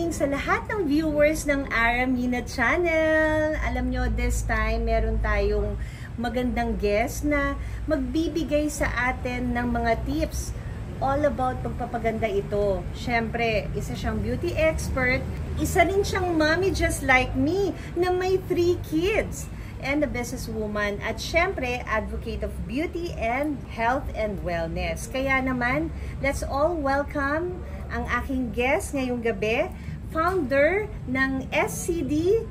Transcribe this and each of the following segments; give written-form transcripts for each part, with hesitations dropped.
evening sa lahat ng viewers ng Aramina Channel. Alam nyo, this time meron tayong magandang guest na magbibigay sa atin ng mga tips all about pagpapaganda ito. Syempre, isa siyang beauty expert, isa rin siyang mommy just like me na may 3 kids and a businesswoman at syempre advocate of beauty and health and wellness. Kaya naman, let's all welcome ang aking guest ngayong gabi, founder ng SCD,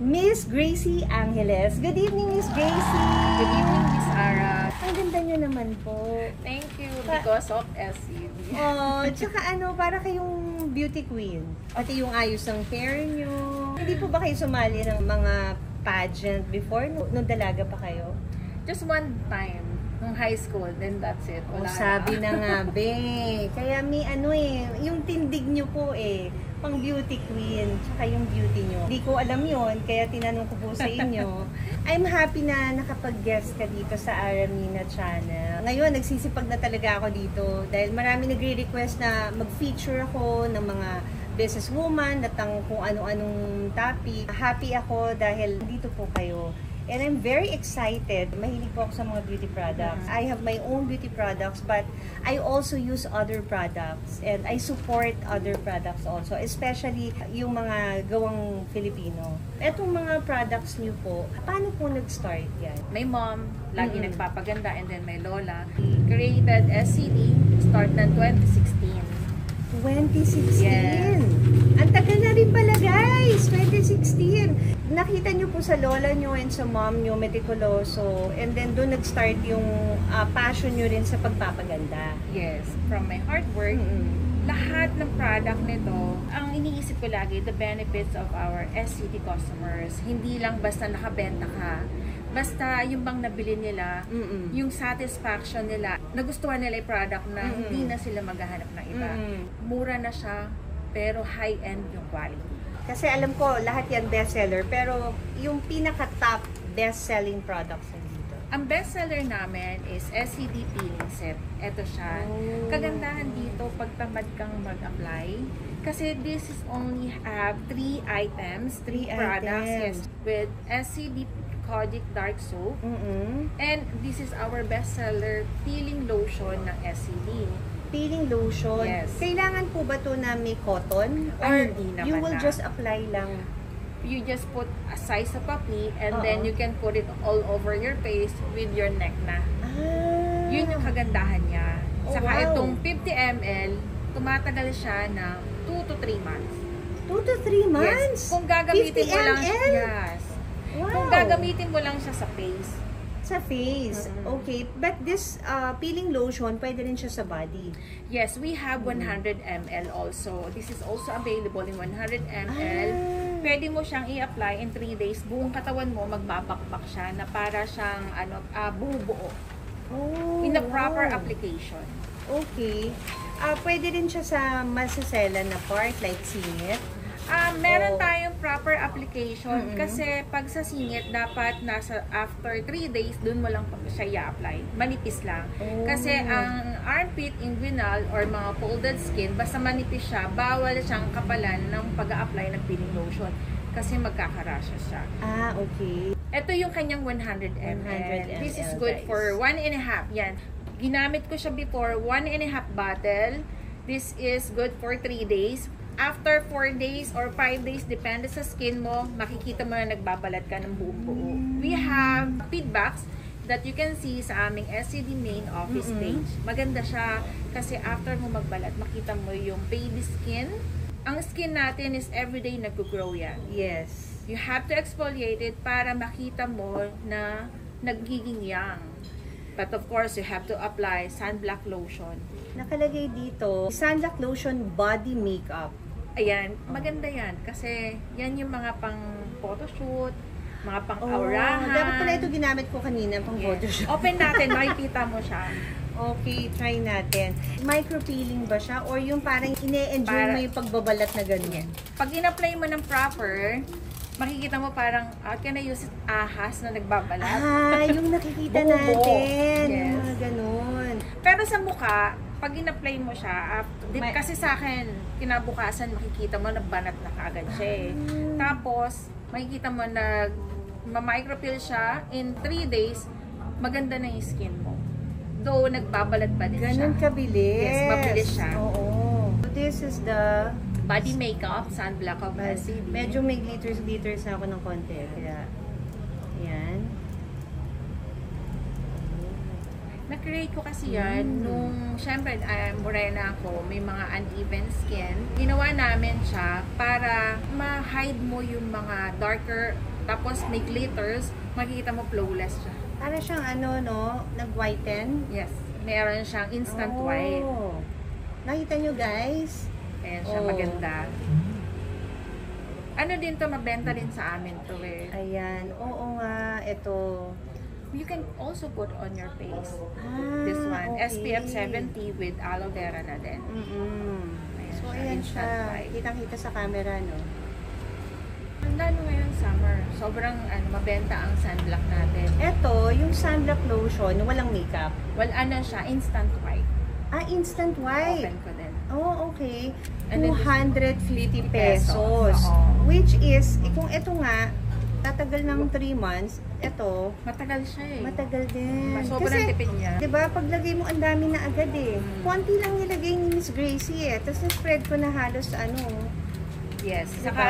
Miss Gracie Angeles. Good evening, Miss Gracie. Good evening, Miss Ara. Ang ganda niyo naman po. Thank you because of SCD. Oh, tsaka para kayong beauty queen. Pati yung ayos ng hair niyo. Hindi po ba kayo sumali ng mga pageant before, nung dalaga pa kayo? Just one time, nung high school, then that's it. Wala sabi na nga, be. Kaya may yung tindig nyo po pang beauty queen, tsaka yung beauty nyo. Hindi ko alam yon kaya tinanong ko po sa inyo. I'm happy na nakapag-guest ka dito sa Aramina Channel. Ngayon, nagsisipag na talaga ako dito dahil marami nagre-request na mag-feature ako ng mga businesswoman at ang kung ano-anong topic. Happy ako dahil dito po kayo. And I'm very excited. Mahilig po ako sa mga beauty products. I have my own beauty products, but I also use other products. And I support other products also, especially yung mga gawang Filipino. Etong mga products niyo po, paano po nag-start yan? My mom, lagi nagpapaganda, and then my lola. We created SCD, start ng 2016. 2016? Yes. Ang tagal na rin pala, guys! 2016! Nakita nyo po sa lola nyo and sa mom nyo, metikuloso, and then doon nag-start yung passion nyo rin sa pagpapaganda. Yes. From my hard work, lahat ng product nito, ang iniisip ko lagi, the benefits of our SCD customers. Hindi lang basta nakabenta ka. Basta yung bang nabili nila, yung satisfaction nila, nagustuhan nila yung product na hindi na sila maghahanap ng iba. Mura na siya, pero high-end yung quality. Kasi alam ko, lahat yan bestseller, pero yung pinaka-top best-selling products dito. Ang bestseller namin is SCD Peeling Set. Ito siya. Kagandahan dito, pag tamad kang mag-apply, kasi this is only have 3 items, 3 products, yes, with SCD Kojic Dark Soap. And this is our bestseller peeling lotion ng SCD. Peeling lotion? Yes. Kailangan po ba to na may cotton? Or you will just apply lang? You just put a size of puppy and then you can put it all over your face with your neck na. Yun yung kagandahan niya. Saka itong 50 ml, tumatagal siya ng 2 to 3 months. 2 to 3 months? Yes. Kung gagamitin mo lang, yes. Wow. Kung gagamitin mo lang siya sa face. Sa face. Okay. But this peeling lotion, pwede rin siya sa body. Yes, we have 100 ml also. This is also available in 100 ml. Pwede mo siyang i-apply in 3 days. Buong katawan mo, magbabakbak siya na para siyang buo-buo. In a proper application. Okay. Pwede rin siya sa masasela na part like singit. Meron tayong proper application kasi pag sa singit dapat nasa after 3 days dun mo lang siya i-apply. Manipis lang. Kasi ang armpit, inguinal or mga folded skin, basta manipis siya, bawal siyang kapalan ng pag-a-apply ng peeling lotion kasi magkakarasya siya. Okay. Ito yung kanyang 100 ml. This is good for 1.5. Yan. Ginamit ko siya before, 1.5 bottle. This is good for 3 days. After 4 days or 5 days, depende sa skin mo, makikita mo na nagbabalat ka ng buong buo. We have feedbacks that you can see sa aming SCD main office page. Maganda siya kasi after mo magbalat, makita mo yung baby skin. Ang skin natin is everyday nag-grow yan. Yes. You have to exfoliate it para makita mo na nagiging young. But of course, you have to apply sunblock lotion. Nakalagay dito, sunblock lotion body makeup. Ayan, maganda yan. Kasi yan yung mga pang photoshoot, mga pang aurahan. Dapat pala ito ginamit ko kanina pang photoshoot. Open natin, makikita mo siya. Okay, try natin. Micro-peeling ba siya? Or yung parang ine-enjoy mo yung pagbabalat na ganyan? Pag in-apply mo ng proper, makikita mo parang, can I use it, ahas na nagbabalat? Yung nakikita natin. Yes. Yung mga ganun. Pero sa mukha, pag in-apply mo siya, kasi sa akin, kinabukasan makikita mo nagbanat na kaagad siya eh. Tapos, makikita mo ma-micropeel siya, in 3 days, maganda na yung skin mo. Though, nagbabalat pa din siya. Ganun kabilis. Yes, mabilis siya. Oo. So, this is the body makeup, sunblock of SCD. Medyo may glitters na ako ng konti. Kaya, yan. Na-create ko kasi yan nung, syempre, morena ako, may mga uneven skin. Ginawa namin siya para ma-hide mo yung mga darker, tapos may glitters, makikita mo flawless siya. Para siyang nag-whiten? Yes. Meron siyang instant white. Nakita nyo guys? Ayan siya, maganda. Ano din to, mabenta din sa amin to eh. Ayan, oo nga, ito. You can also put on your face. This one, okay. SPF 70 with aloe vera na din. Ayan So, siya, ayan instant siya. white. Kitang-kita sa camera, no? Lalo ngayon summer, sobrang mabenta ang sunblock natin. Ito, yung sunblock lotion, walang makeup. Well, siya, instant white. Instant white. Open ko din. Oh, okay. And then 250 pesos. pesos. Oo. Which is, kung ito nga, tatagal ng 3 months, ito, Matagal siya eh. matagal din. Sobrang tipid niya. Diba, paglagay mo, ang dami na agad eh. Konti lang nilagay ni Miss Gracie eh. Tapos na-spread ko na halos Yes. Diba? Saka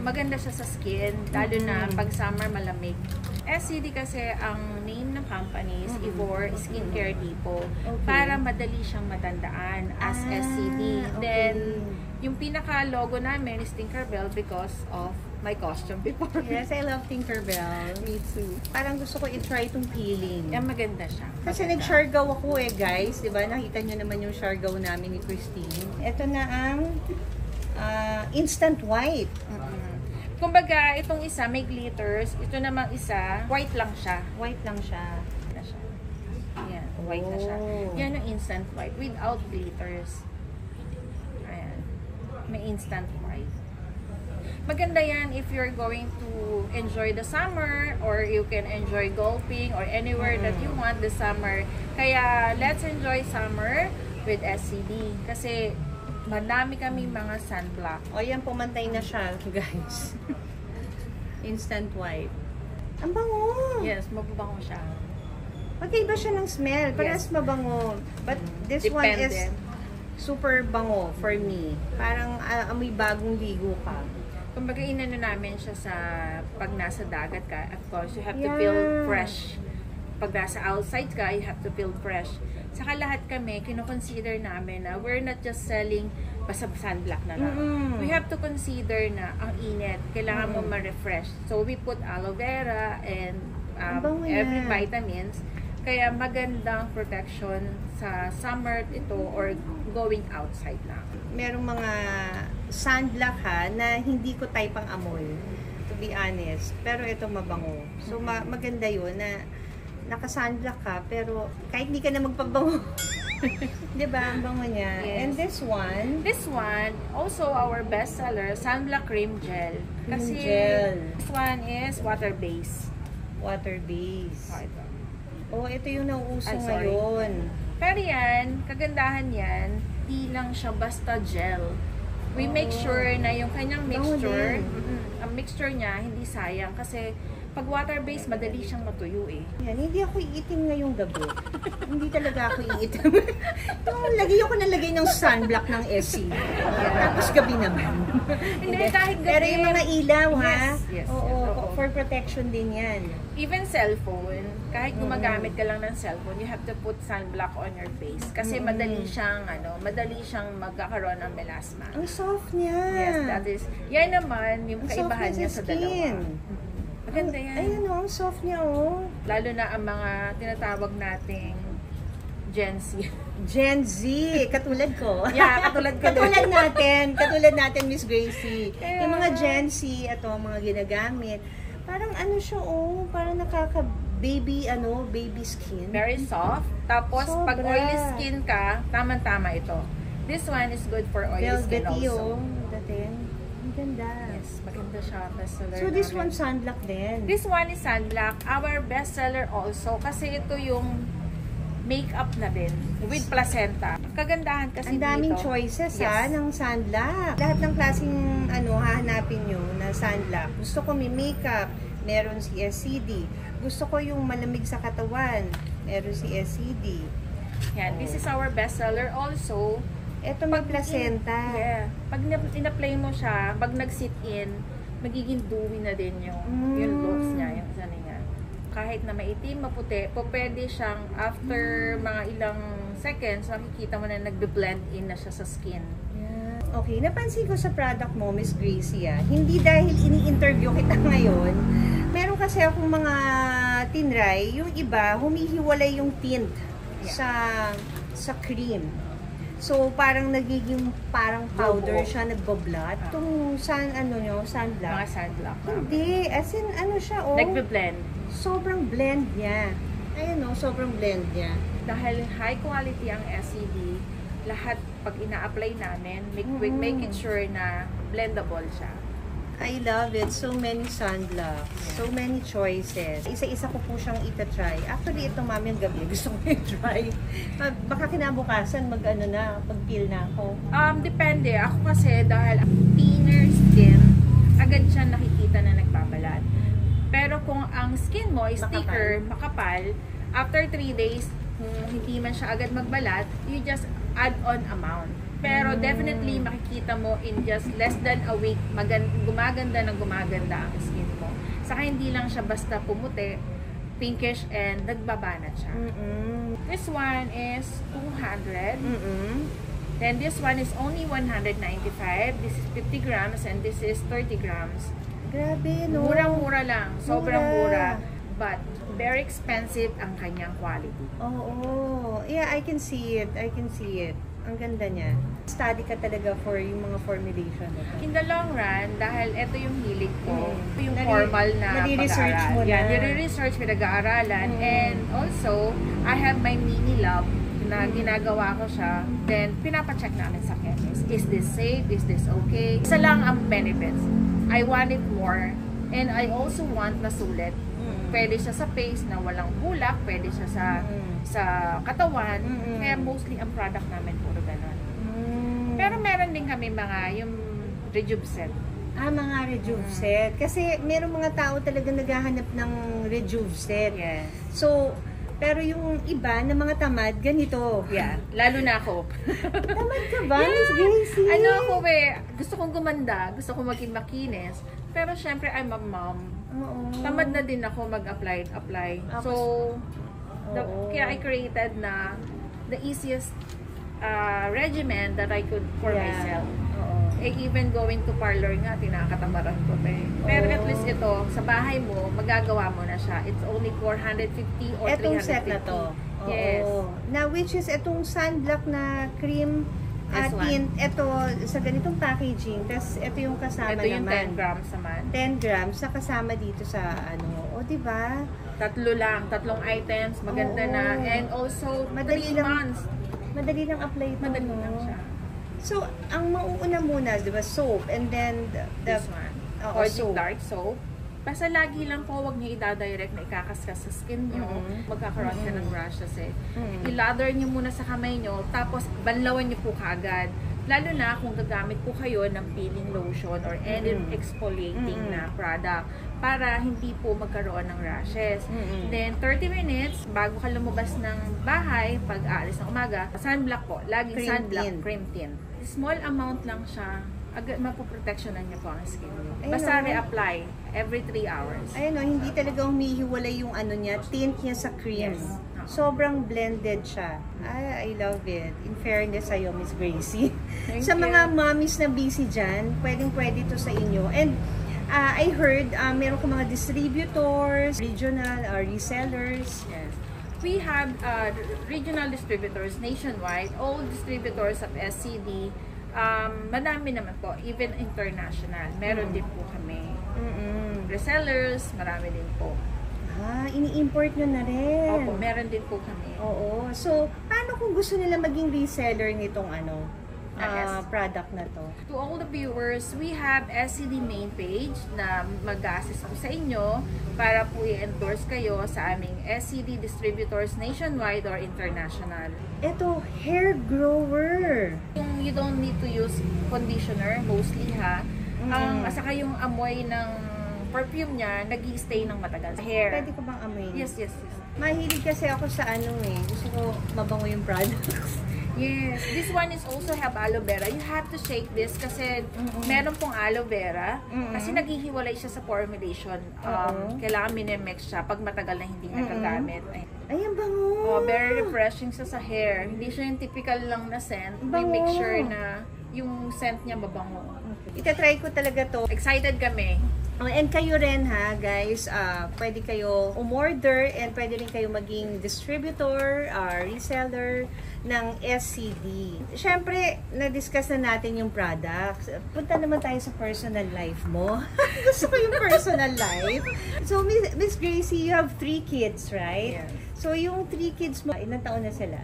maganda siya sa skin, lalo na pag summer malamig. SCD kasi ang name ng company is Ivor Skincare Depot. Okay. Para madali siyang matandaan as SCD. Okay. Then, yung pinaka-logo namin is Tinkerbell because of my costume before. Yes, I love Tinkerbell. Me too. Parang gusto ko i-try itong peeling. Yan, maganda siya. Kasi Maganda. nag-shargaw ako eh, guys. Diba? Nakita nyo naman yung shargaw namin ni Christine. Ito na ang instant white. Kumbaga, itong isa may glitters, ito namang isa, white lang siya. White lang siya. Ayan, white na siya. Oh. Yan ang instant white without glitters. Ayan. May instant white. Maganda yan if you're going to enjoy the summer or you can enjoy golfing or anywhere that you want this summer. Kaya, let's enjoy summer with SCD. Kasi, madami kami mga sunblock. O yan, pumantay na siya, guys. Instant white. Ang bango! Yes, mababango siya. Magkaiba siya ng smell. Parehas mabango. But this one is Depende. super bango for me. Parang amoy bagong ligo ka. Kumbaga, inano namin siya sa pag nasa dagat ka. Of course, you have to Yeah. feel fresh. Pag nasa outside ka, you have to feel fresh. Saka lahat kami, kino-consider namin na we're not just selling basta sunblock na lang. We have to consider na ang init. Kailangan mo ma-refresh. So, we put aloe vera and bango every yan. vitamins. Kaya magandang protection sa summer ito or going outside lang. Merong mga sunblock ha, na hindi ko type ang amoy. To be honest. Pero ito mabango. So, maganda yun na naka-sunblock ka, pero kahit hindi ka na magpabango. Diba? Ang bango niya. Yes. And this one, also our bestseller, Sunblock Cream Gel. Kasi gel. this one is water-based. Water-based. Oh, ito. Oh, ito yung nauuso Ay, sorry. ngayon. Pero yan, kagandahan yan, di lang siya basta gel. We make sure na yung kanyang Bango mixture, din. ang mixture niya, hindi sayang. Kasi pag water-based, madali siyang matuyo eh. Yan, hindi ako iitim ngayong gabi. Hindi talaga ako iitim. Lagay ako nalagay ng sunblock ng SC. Tapos gabi naman. Hindi, kahit gabi. Pero yung mga ilaw, ha? Yes, Oo, yes, oo. for protection din yan. Even cellphone, kahit gumagamit ka lang ng cellphone, you have to put sunblock on your face. Kasi madali siyang magkakaroon ng melasma. Ang soft niya. Yes, that is. Yan naman yung Ang soft kaibahan niya niya sa sa dalawa. skin. Maganda yan. Ayan o, ang soft niya o. Lalo na ang mga tinatawag nating Gen Z. Gen Z, katulad ko. Yeah, katulad ko din. Katulad natin, Miss Gracie. Kaya Yung mga nga. Gen Z, ito, mga ginagamit, parang ano siya oh, parang baby skin. Very soft. Tapos, pag Sobra. oily skin ka, tamang-tama ito. This one is good for oily skin Velvety also. oh, dating. Ang ganda. Yes, maganda siya. Bestseller So this namin. one sunblock din. This one is sunblock. Our bestseller also. Kasi ito yung makeup na din with placenta. Kagandahan kasi Ang daming dito. choices Yes. ng sunblock. Lahat ng klaseng hahanapin nyo na sunblock. Gusto ko may makeup, meron si SCD. Gusto ko yung malamig sa katawan, meron si SCD. Yan, this is our bestseller also. Ito may placenta. Yeah. Pag in-apply mo siya, pag nag-sit in, magiging dewy na din yung looks niya, yung sana niya. Kahit na maitim, maputi, pwede siyang after mga ilang seconds, makikita mo na nagbe-blend in na siya sa skin. Yeah. Okay, napansin ko sa product mo, Miss Gracie, hindi dahil ini-interview kita ngayon, meron kasi akong mga tinry, yung iba, humihiwalay yung tint sa cream. So, parang nagiging parang powder siya, nagbo-blot. Itong sunblock. Mga sunblock. Hindi, as in, siya, Nagbe-blend. sobrang blend niya. Ayun, sobrang blend niya. Dahil high quality ang SCD, lahat pag ina-apply namin, make it sure na blendable siya. I love it. So many sunblocks. So many choices. Isa-isa ko po siyang itatry. Actually, ito mamayang gabi. Gusto ko i-try. Baka kinabukasan pag-peel na ako. Depende. Ako kasi dahil thinner skin, agad siya nakikita na nagbabalat. Pero kung ang skin mo is thicker, makapal, after 3 days, hindi man siya agad magbalat, you just add on amount. Pero definitely makikita mo in just less than a week, gumaganda ang skin mo. Saka hindi lang siya basta pumuti, pinkish, and nagbabanat siya. This one is 200. Then this one is only 195. This is 50 grams and this is 30 grams. Grabe, no? Murang-mura lang. Sobrang mura. But very expensive ang kanyang quality. Oo. Yeah, I can see it. Ang ganda niya. Study ka talaga for yung mga formulation. In the long run, dahil ito yung hilig ko, ito yung formal na nare-research mo na. Yan, nare-research, pinag-aaralan. And also, I have my mini lab na ginagawa ko siya. Then, pinapacheck namin sa chemist. Is this safe? Is this okay? Isa lang ang benefits. I want it more. And I also want na sulit. Pwede siya sa face na walang bulak, pwede siya sa katawan. Kaya mostly ang product namin puro ganon. Pero meron din kami yung Rejuve set. Mga Rejuve set. Kasi meron mga tao talaga naghahanap ng Rejuve set. Yes. So, pero yung iba na mga tamad, ganito. Yeah, lalo na ako. Tamad ka ba, Miss Gracie? Gusto kong gumanda, gusto kong maging makinis. Pero syempre, I'm a mom. Oo. Tamad na din ako mag-apply. So, kaya I created na the easiest regimen that I could for myself. Even going to parlor nga, tinakatamaran ko. Pero at least ito, sa bahay mo, magagawa mo na siya. It's only 450 or 350. Etong set na to. Yes. Na which is etong sunblock na cream tint, ito sa ganitong packaging. Tapos ito yung kasama ito yung naman. 10 grams naman. 10 grams na kasama dito sa diba? Tatlong items, maganda na. And also, 3 months. Madali lang apply ito. Madali lang siya. So, ang mauuna muna, diba, soap, and then this one. Kojic Dark Soap. Basta lagi lang po, huwag niyo i-direct na ikakaskas sa skin niyo. Magkakaroon ka ng rashes I-lather niyo muna sa kamay niyo, tapos banlawan niyo po kaagad. Lalo na kung gagamit po kayo ng peeling lotion or any exfoliating na product para hindi po magkaroon ng rashes. Then, 30 minutes bago ka lumabas ng bahay, pag aalis ng umaga, sunblock po. Laging sunblock, cream tint. Small amount lang siya. Agad mapoprotectionan niyo po ang skin niyo. Basta re-apply every 3 hours. Hindi talaga humihiwalay yung niya, tint niya sa cream. Yes. Sobrang blended siya. I love it. In fairness sa'yo, Miss Gracie. Thank Sa you. mga mommies na busy dyan, pwede to sa inyo. And I heard, meron ka mga distributors, regional or resellers. Yes. We have regional distributors nationwide. All distributors of SCD, madami naman po, even international. Meron din po kami. Resellers, marami din po. Ini-import nyo na rin. Opo, meron din po kami. Oo. So, paano kung gusto nila maging reseller nitong product na to. To all the viewers, we have SCD main page na mag-assist po sa inyo para po i-endorse kayo sa aming SCD distributors nationwide or international. Ito, hair grower. Kung you don't need to use conditioner, mostly ha, saka yung amoy ng perfume niya, nag-i-stay ng matagal sa hair. Pwede ko bang amoy? Yes. Mahilig kasi ako sa gusto ko mabango yung products. Yes, this one is also have aloe vera. You have to shake this kasi meron pong aloe vera kasi naghihiwalay siya sa formulation. Kailangan minimix siya pag matagal na hindi nagagamit. Ay, ang bango! Very refreshing siya sa hair. Hindi siya yung typical lang na scent. We make sure na yung scent niya mabango. Itatry ko talaga to. Excited kami. And kayo rin ha, guys, pwede kayo umorder and pwede rin kayo maging distributor, reseller ng SCD. Siyempre, na-discuss na natin yung products. Punta naman tayo sa personal life mo. Gusto ko yung personal life. So, Miss Gracie, you have 3 kids, right? Yes. So, yung 3 kids mo, ilang taon na sila?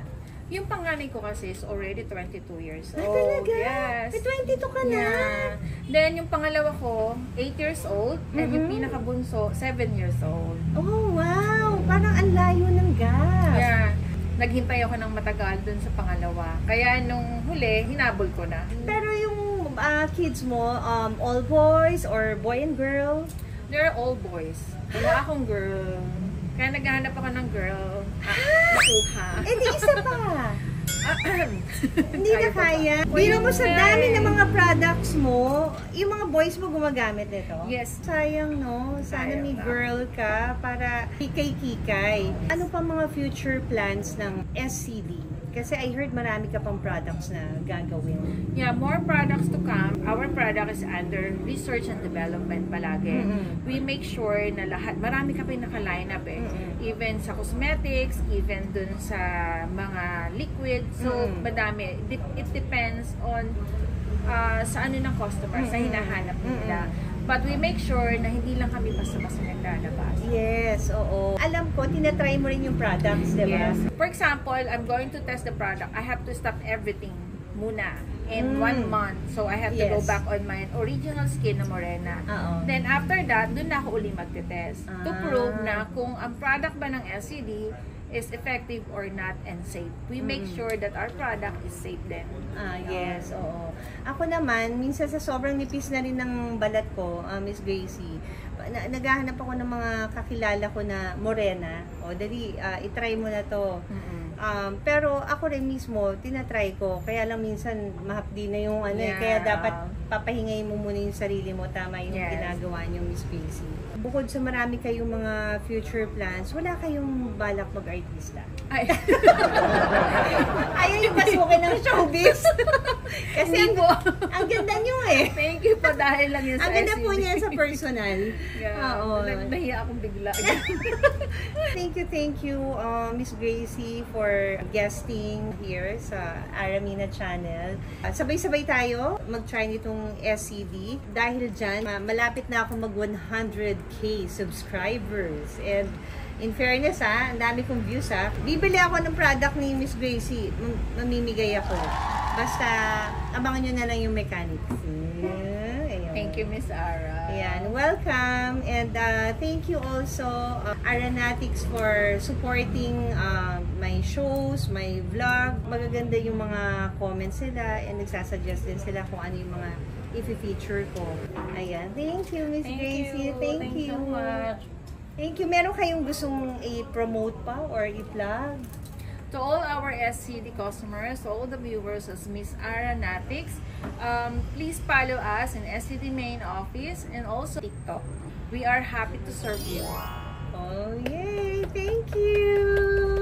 Yung panganay ko kasi is already 22 years old. Talaga? Yes. May 22 ka na? Yeah. Then, yung pangalawa ko, 8 years old. And yung pinakabunso, 7 years old. Oh, wow! Parang ang layo ng gap. Yeah. Naghintay ako ng matagal dun sa pangalawa. Kaya nung huli, hinabol ko na. Pero yung kids mo, all boys or boy and girl? They're all boys. Wala akong girl. Kaya naghahanap ako ng girl. Nakuha. Eh, di isa pa. Hindi na kaya. pa ba? Biro mo sa dami ng mga products mo, yung mga boys mo gumagamit nito? Yes. Sayang, no? Sana Sayang may na. girl ka para kikay-kikay. Ano pa mga future plans ng SCD? Kasi I heard marami ka pang products na gagawin. Yeah, more products to come. Our product is under research and development palagi. We make sure na lahat, marami kami naka-line up Even sa cosmetics, even dun sa mga liquid. So, madami. It depends on sa ano ng customer, sa hinahanap nila. But we make sure na hindi lang kami basta-basta naglalabas. Yes, oo. Alam ko, tinatry mo rin yung products, di ba? Yes. For example, I'm going to test the product. I have to stop everything muna in 1 month. So, I have to go back on my original skin na morena. Then, after that, dun na ako uli magte-test. To prove na kung ang product ba ng SCD is effective or not and safe. We make sure that our product is safe then. Yes, oo. Ako naman, minsan sa sobrang nipis na rin ng balat ko, Miss Gracie, naghahanap ako ng mga kakilala ko na morena. O, dali, itry mo na to. Pero ako rin mismo, tinatry ko. Kaya lang minsan, mahapdi na yung kaya dapat papahingayin mo muna yung sarili mo. Tama yung ginagawa niyo, Miss Gracie. Bukod sa marami kayong mga future plans, wala kayong balak mag-artista? Ay. Ayaw yung pasukin ng showbiz. Kasi ang ganda nyo eh. Thank you po dahil lang yun sa Ang ganda SCD. po niya sa personal. Oo. Nahiya akong bigla. Thank you, Miss Gracie, for guesting here sa Aramina Channel. Sabay-sabay tayo mag-try nitong SCD. Dahil dyan, malapit na ako mag 100K subscribers. And in fairness ang dami kong views bibili ako ng product ni Miss Gracie. Mamimigay ako. Basta, abangan nyo na lang yung mechanics. Thank you, Miss Ara. Ayan, welcome. And thank you also, Aranatics, for supporting my shows, my vlog. Magaganda yung mga comments sila and nagsasuggest din sila kung ano yung mga i-feature ko. Ayan, thank you, Miss Gracie. Thank you so much. Thank you. Meron kayong gustong i-promote pa or i-plug? To all our SCD customers, to all the viewers as Miss Aranatics, please follow us in SCD main office and also TikTok. We are happy to serve you. Oh, yay! Thank you!